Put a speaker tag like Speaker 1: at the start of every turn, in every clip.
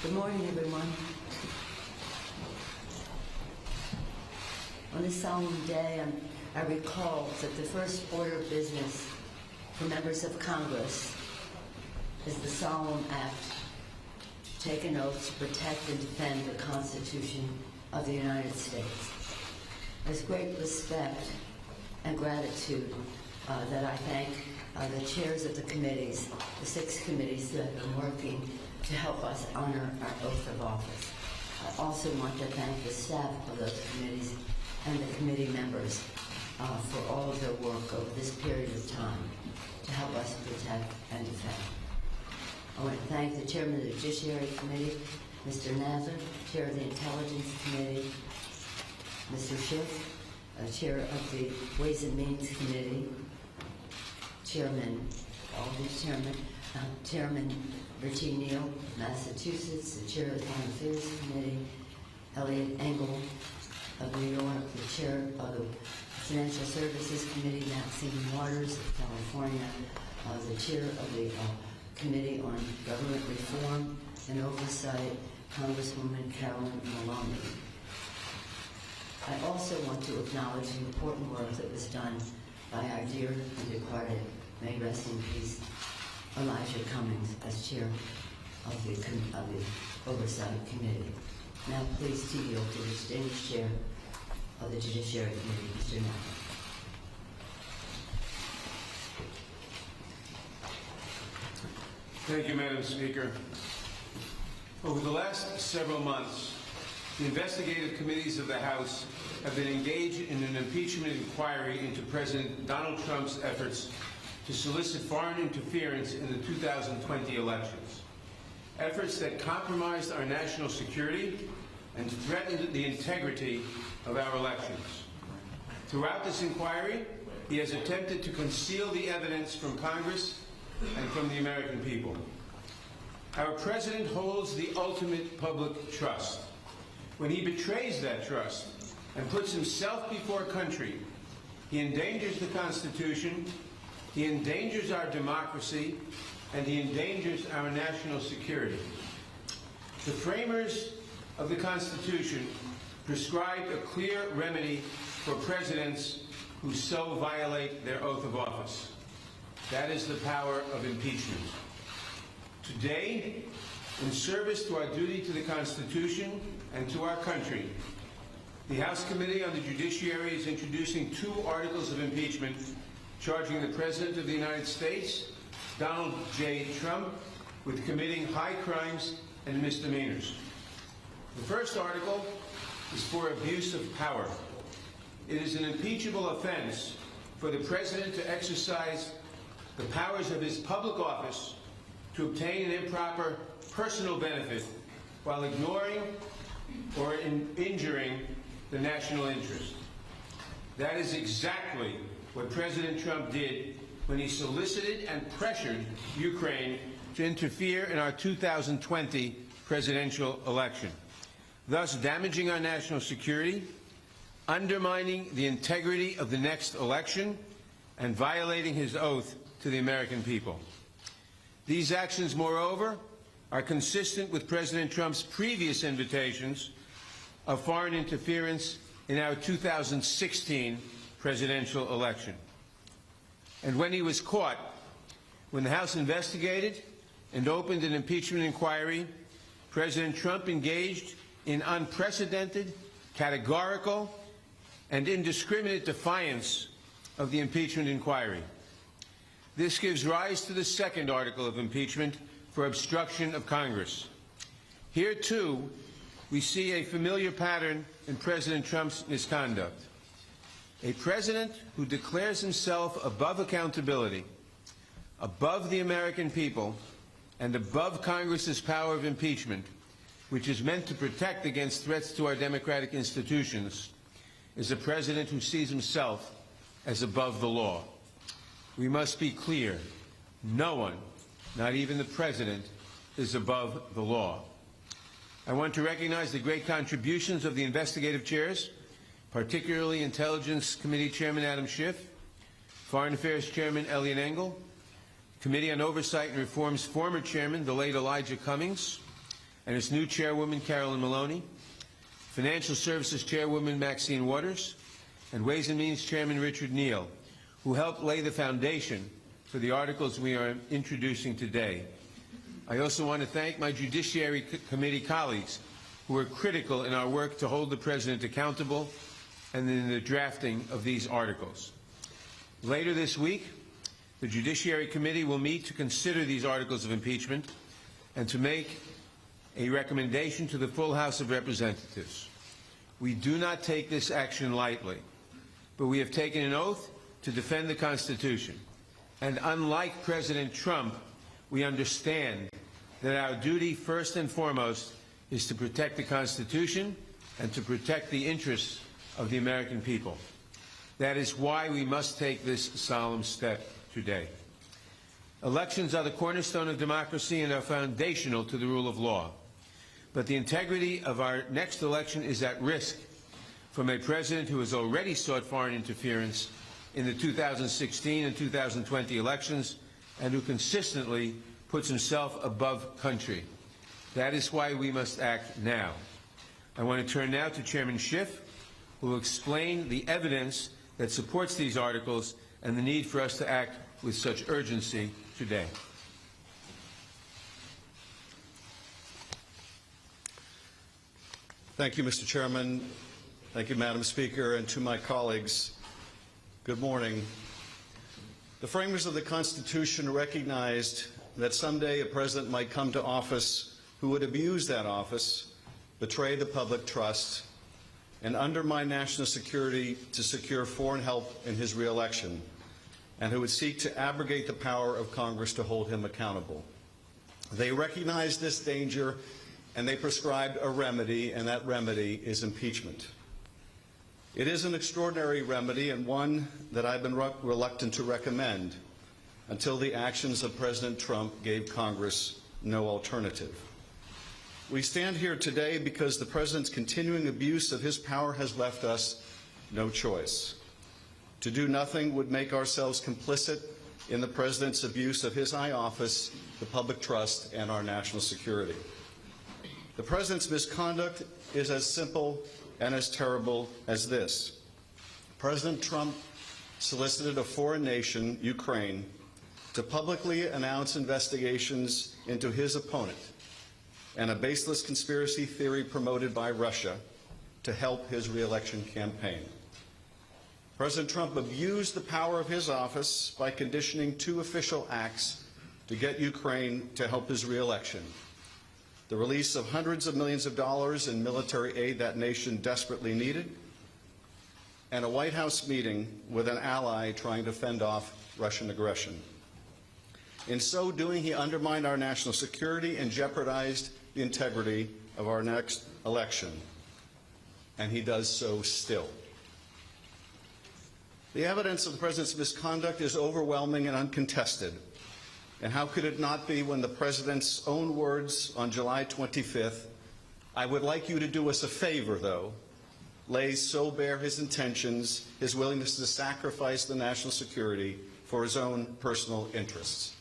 Speaker 1: Good morning, everyone. On this solemn day, I recall that the first order of business for members of Congress is the solemn act to take an oath to protect and defend the Constitution of the United States. There's great respect and gratitude that I thank the chairs of the committees, the 6 committees that have been working to help us honor our oath of office. I also want to thank the staff of those committees and the committee members for all of their work over this period of time to help us protect and defend. I want to thank the Chairman of the Judiciary Committee, Mr. Nazar, Chair of the Intelligence Committee, Mr. Schiff, Chair of the Ways and Means Committee, Chairman Richie Neal, Massachusetts, the Chair of the Foreign Affairs Committee, Elliot Engel of New York, the Chair of the Financial Services Committee, Maxine Waters of California, the Chair of the Committee on Government Reform and Oversight, Congresswoman Carolyn Maloney. I also want to acknowledge the important work that was done by our dear and departed, may rest in peace, Elijah Cummings as chair of the Oversight Committee. Now please to yield to the distinguished chair of the Judiciary Committee, Mr. Knapp.
Speaker 2: Thank you, Madam Speaker. Over the last several months, the investigative committees of the House have been engaged in an impeachment inquiry into President Donald Trump's efforts to solicit foreign interference in the 2020 elections, efforts that compromised our national security and threatened the integrity of our elections. Throughout this inquiry, he has attempted to conceal the evidence from Congress and from the American people. Our president holds the ultimate public trust. When he betrays that trust and puts himself before country, he endangers the Constitution, he endangers our democracy, and he endangers our national security. The framers of the Constitution prescribed a clear remedy for presidents who so violate their oath of office. That is the power of impeachment. Today, in service to our duty to the Constitution and to our country, the House Committee on the Judiciary is introducing 2 articles of impeachment charging the President of the United States, Donald J. Trump, with committing high crimes and misdemeanors. The first article is for abuse of power. It is an impeachable offense for the President to exercise the powers of his public office to obtain an improper personal benefit while ignoring or injuring the national interest. That is exactly what President Trump did when he solicited and pressured Ukraine to interfere in our 2020 presidential election, thus damaging our national security, undermining the integrity of the next election, and violating his oath to the American people. These actions, moreover, are consistent with President Trump's previous invitations of foreign interference in our 2016 presidential election. And when he was caught, when the House investigated and opened an impeachment inquiry, President Trump engaged in unprecedented, categorical, and indiscriminate defiance of the impeachment inquiry. This gives rise to the second article of impeachment for obstruction of Congress. Here, too, we see a familiar pattern in President Trump's misconduct. A president who declares himself above accountability, above the American people, and above Congress's power of impeachment, which is meant to protect against threats to our democratic institutions, is a president who sees himself as above the law. We must be clear. No one, not even the president, is above the law. I want to recognize the great contributions of the investigative chairs, particularly Intelligence Committee Chairman Adam Schiff, Foreign Affairs Chairman Elliot Engel, Committee on Oversight and Reform's former chairman, the late Elijah Cummings, and its new chairwoman, Carolyn Maloney, Financial Services Chairwoman Maxine Waters, and Ways and Means Chairman Richard Neal, who helped lay the foundation for the articles we are introducing today. I also want to thank my Judiciary Committee colleagues who were critical in our work to hold the President accountable and in the drafting of these articles. Later this week, the Judiciary Committee will meet to consider these articles of impeachment and to make a recommendation to the full House of Representatives. We do not take this action lightly, but we have taken an oath to defend the Constitution. And unlike President Trump, we understand that our duty first and foremost is to protect the Constitution and to protect the interests of the American people. That is why we must take this solemn step today. Elections are the cornerstone of democracy and are foundational to the rule of law. But the integrity of our next election is at risk from a president who has already sought foreign interference in the 2016 and 2020 elections and who consistently puts himself above country. That is why we must act now. I want to turn now to Chairman Schiff, who will explain the evidence that supports these articles and the need for us to act with such urgency today.
Speaker 3: Thank you, Mr. Chairman. Thank you, Madam Speaker, and to my colleagues, good morning. The framers of the Constitution recognized that someday a president might come to office who would abuse that office, betray the public trust, and undermine national security to secure foreign help in his re-election, and who would seek to abrogate the power of Congress to hold him accountable. They recognized this danger, and they prescribed a remedy, and that remedy is impeachment. It is an extraordinary remedy and one that I've been reluctant to recommend until the actions of President Trump gave Congress no alternative. We stand here today because the President's continuing abuse of his power has left us no choice. To do nothing would make ourselves complicit in the President's abuse of his high office, the public trust, and our national security. The President's misconduct is as simple and as terrible as this. President Trump solicited a foreign nation, Ukraine, to publicly announce investigations into his opponent and a baseless conspiracy theory promoted by Russia to help his re-election campaign. President Trump abused the power of his office by conditioning two official acts to get Ukraine to help his re-election: the release of hundreds of millions of dollars in military aid that nation desperately needed, and a White House meeting with an ally trying to fend off Russian aggression. In so doing, he undermined our national security and jeopardized the integrity of our next election, and he does so still. The evidence of the President's misconduct is overwhelming and uncontested. And how could it not be when the President's own words on July 25th, "I would like you to do us a favor, though," lays so bare his intentions, his willingness to sacrifice the national security for his own personal interests.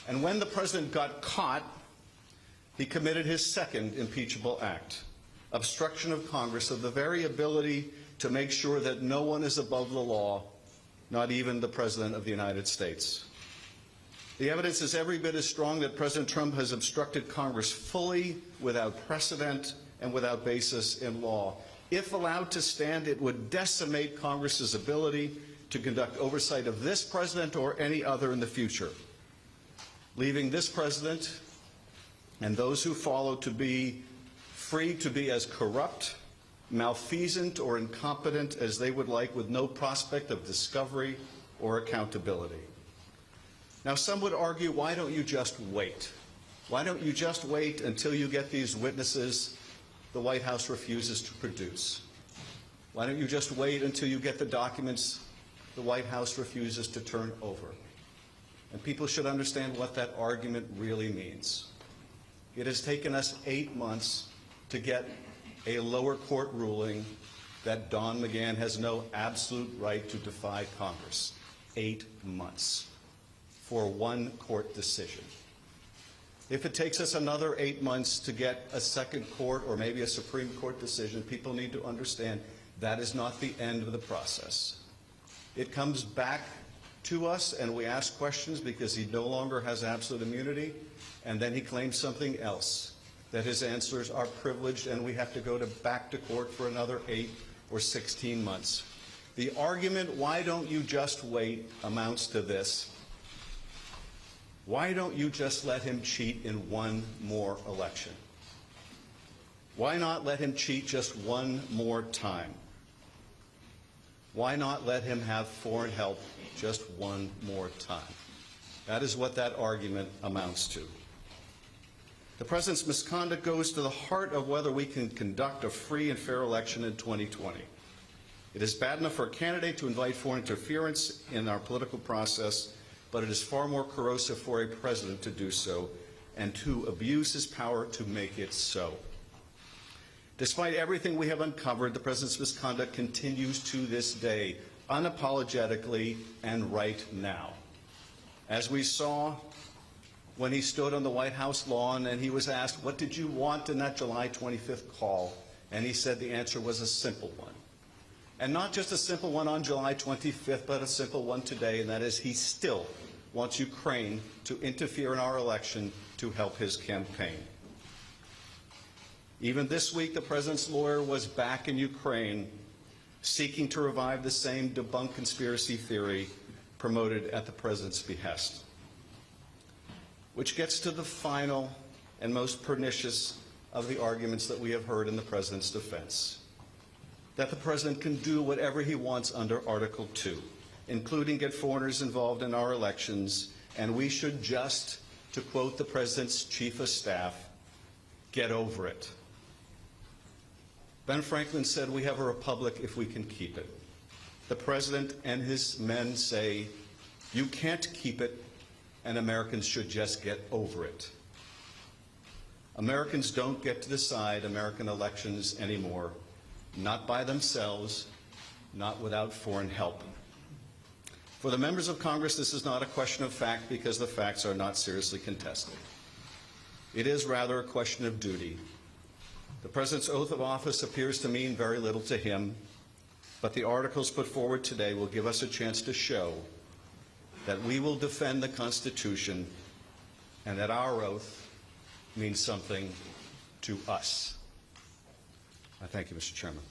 Speaker 3: And when the President got caught, he committed his second impeachable act: obstruction of Congress of the very ability to make sure that no one is above the law, not even the President of the United States. The evidence is every bit as strong that President Trump has obstructed Congress fully, without precedent, and without basis in law. If allowed to stand, it would decimate Congress's ability to conduct oversight of this president or any other in the future, leaving this president and those who follow to be free to be as corrupt, malfeasant, or incompetent as they would like, with no prospect of discovery or accountability. Now, some would argue, why don't you just wait? Why don't you just wait until you get these witnesses the White House refuses to produce? Why don't you just wait until you get the documents the White House refuses to turn over? And people should understand what that argument really means. It has taken us 8 months to get a lower court ruling that Don McGahn has no absolute right to defy Congress. 8 months for one court decision. If it takes us another 8 months to get a second court or maybe a Supreme Court decision, people need to understand that is not the end of the process. It comes back to us and we ask questions because he no longer has absolute immunity, and then he claims something else, that his answers are privileged and we have to go back to court for another 8 or 16 months. The argument, why don't you just wait, amounts to this. Why don't you just let him cheat in one more election? Why not let him cheat just one more time? Why not let him have foreign help just one more time? That is what that argument amounts to. The President's misconduct goes to the heart of whether we can conduct a free and fair election in 2020. It is bad enough for a candidate to invite foreign interference in our political process, but it is far more corrosive for a president to do so and to abuse his power to make it so. Despite everything we have uncovered, the President's misconduct continues to this day, unapologetically and right now. As we saw when he stood on the White House lawn and he was asked, what did you want in that July 25th call? And he said the answer was a simple one. And not just a simple one on July 25th, but a simple one today, and that is he still wants Ukraine to interfere in our election to help his campaign. Even this week, the President's lawyer was back in Ukraine seeking to revive the same debunked conspiracy theory promoted at the President's behest. Which gets to the final and most pernicious of the arguments that we have heard in the President's defense. That the President can do whatever he wants under Article 2, including get foreigners involved in our elections, and we should just, to quote the President's Chief of Staff, get over it. Ben Franklin said, we have a republic if we can keep it. The President and his men say, you can't keep it, and Americans should just get over it. Americans don't get to decide American elections anymore. Not by themselves, not without foreign help. For the members of Congress, this is not a question of fact because the facts are not seriously contested. It is rather a question of duty. The President's oath of office appears to mean very little to him, but the articles put forward today will give us a chance to show that we will defend the Constitution and that our oath means something to us. I thank you, Mr. Chairman.